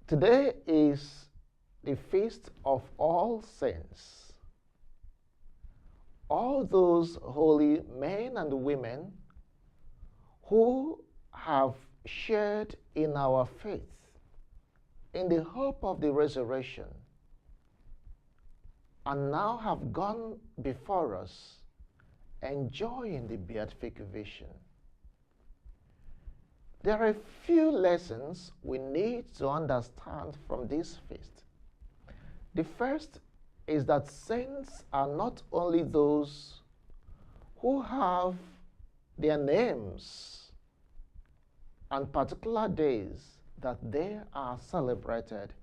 Today is the Feast of All Saints. All those holy men and women who have shared in our faith in the hope of the resurrection and now have gone before us enjoying the beatific vision. There are a few lessons we need to understand from this feast. The first is that saints are not only those who have their names and particular days that they are celebrated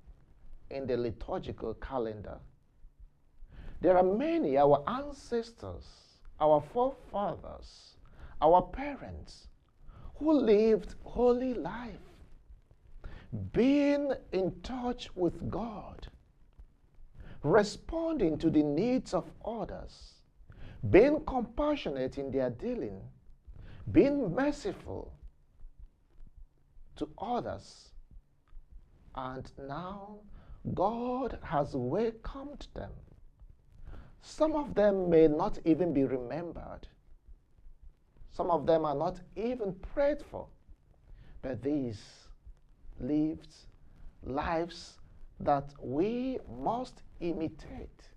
in the liturgical calendar. There are many, our ancestors, our forefathers, our parents, who lived holy life, being in touch with God, responding to the needs of others, being compassionate in their dealing, being merciful to others. And now God has welcomed them. Some of them may not even be remembered. Some of them are not even prayed for. But these lived lives that we must imitate.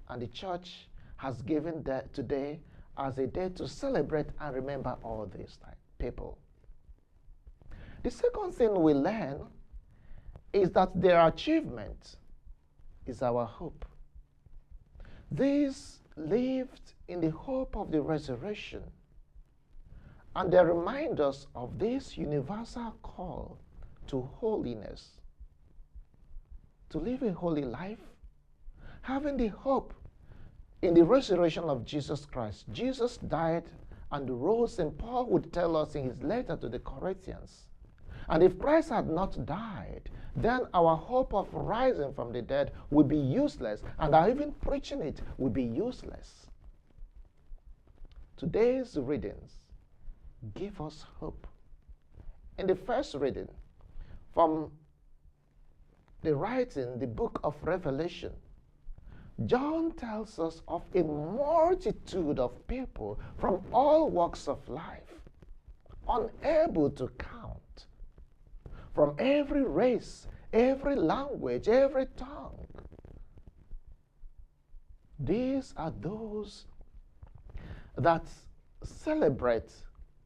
And the church has given that today as a day to celebrate and remember all these people. The second thing we learn is that their achievement is our hope. These lived in the hope of the resurrection, and they remind us of this universal call to holiness, to live a holy life, having the hope in the resurrection of Jesus Christ. Jesus died and rose, and Paul would tell us in his letter to the Corinthians. And if Christ had not died, then our hope of rising from the dead would be useless, and our even preaching it would be useless. Today's readings give us hope. In the first reading from the book of Revelation, John tells us of a multitude of people from all walks of life, unable to count, from every race, every language, every tongue. These are those that celebrate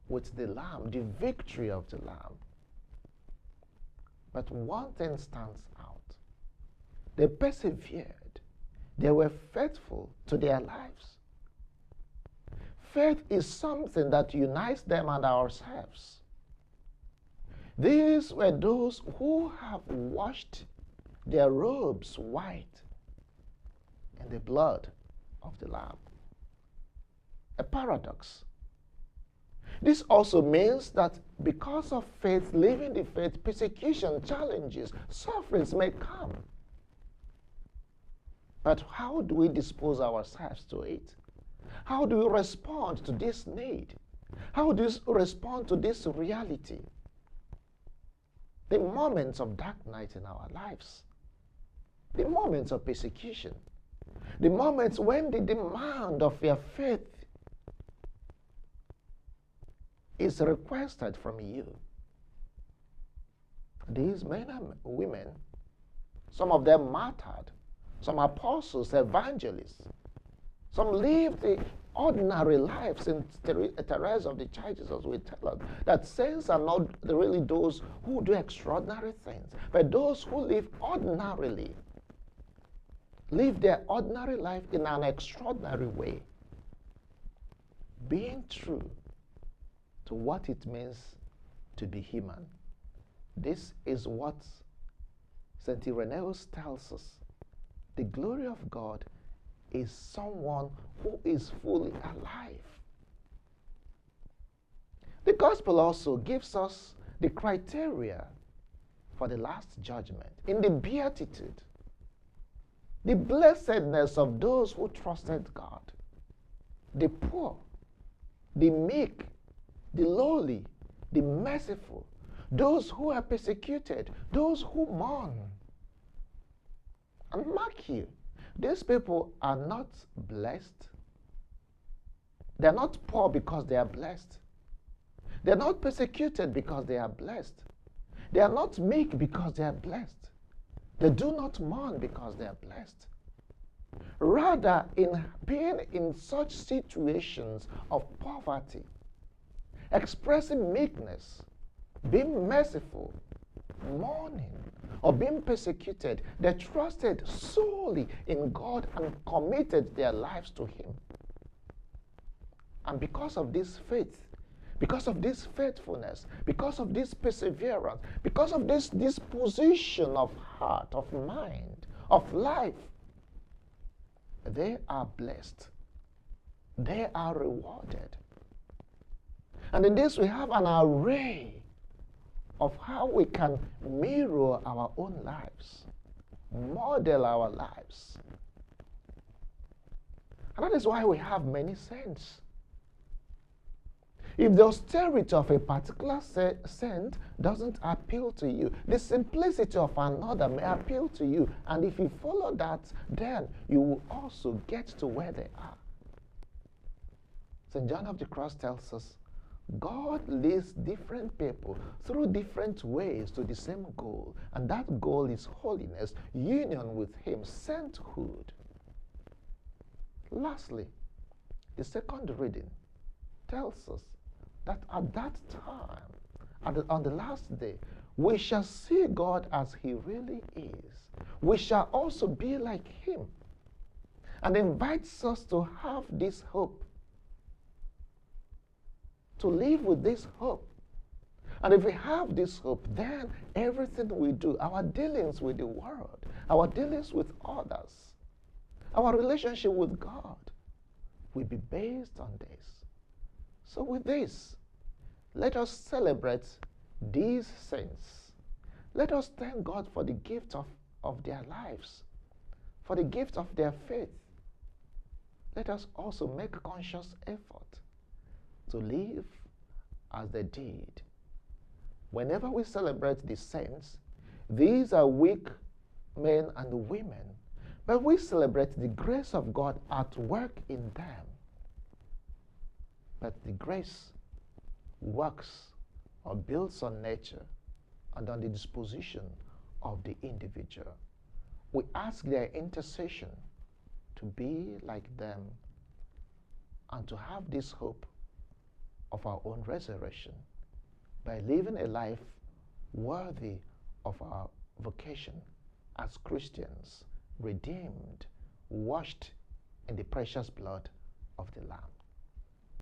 with the Lamb, the victory of the Lamb. But one thing stands out. They persevered. They were faithful to their lives. Faith is something that unites them and ourselves. These were those who have washed their robes white in the blood of the Lamb. A paradox. This also means that because of faith, living the faith, persecution, challenges, sufferings may come. But how do we dispose ourselves to it? How do we respond to this need? How do we respond to this reality? The moments of dark night in our lives, the moments of persecution, the moments when the demand of your faith is requested from you. These men and women, some of them martyred, some apostles, evangelists, some lived the ordinary lives. In Teresa of the Child Jesus will tell us that saints are not really those who do extraordinary things, but those who live ordinarily, live their ordinary life in an extraordinary way, being true to what it means to be human. This is what St. Irenaeus tells us. The glory of God is someone who is fully alive. The gospel also gives us the criteria for the last judgment. In the beatitude, the blessedness of those who trusted God, the poor, the meek, the lowly, the merciful, those who are persecuted, those who mourn. And mark you, these people are not blessed. They're not poor because they are blessed. They're not persecuted because they are blessed. They are not meek because they are blessed. They do not mourn because they are blessed. Rather, in being in such situations of poverty, expressing meekness, being merciful, mourning, or being persecuted, they trusted solely in God and committed their lives to Him. And because of this faith, because of this faithfulness, because of this perseverance, because of this disposition of heart, of mind, of life, they are blessed. They are rewarded. And in this we have an array of how we can mirror our own lives, model our lives. And that is why we have many saints. If the austerity of a particular saint doesn't appeal to you, the simplicity of another may appeal to you. And if you follow that, then you will also get to where they are. St. John of the Cross tells us, God leads different people through different ways to the same goal. And that goal is holiness, union with Him, sainthood. Lastly, the second reading tells us that at that time, on the last day, we shall see God as He really is. We shall also be like Him. And invites us to have this hope, to live with this hope. And if we have this hope, then everything we do, our dealings with the world, our dealings with others, our relationship with God, will be based on this. So with this, let us celebrate these saints. Let us thank God for the gift of their lives, for the gift of their faith. Let us also make conscious effort to live as they did. Whenever we celebrate the saints, these are weak men and women, but we celebrate the grace of God at work in them. But the grace works or builds on nature and on the disposition of the individual. We ask their intercession to be like them and to have this hope of our own resurrection by living a life worthy of our vocation as Christians, redeemed, washed in the precious blood of the Lamb.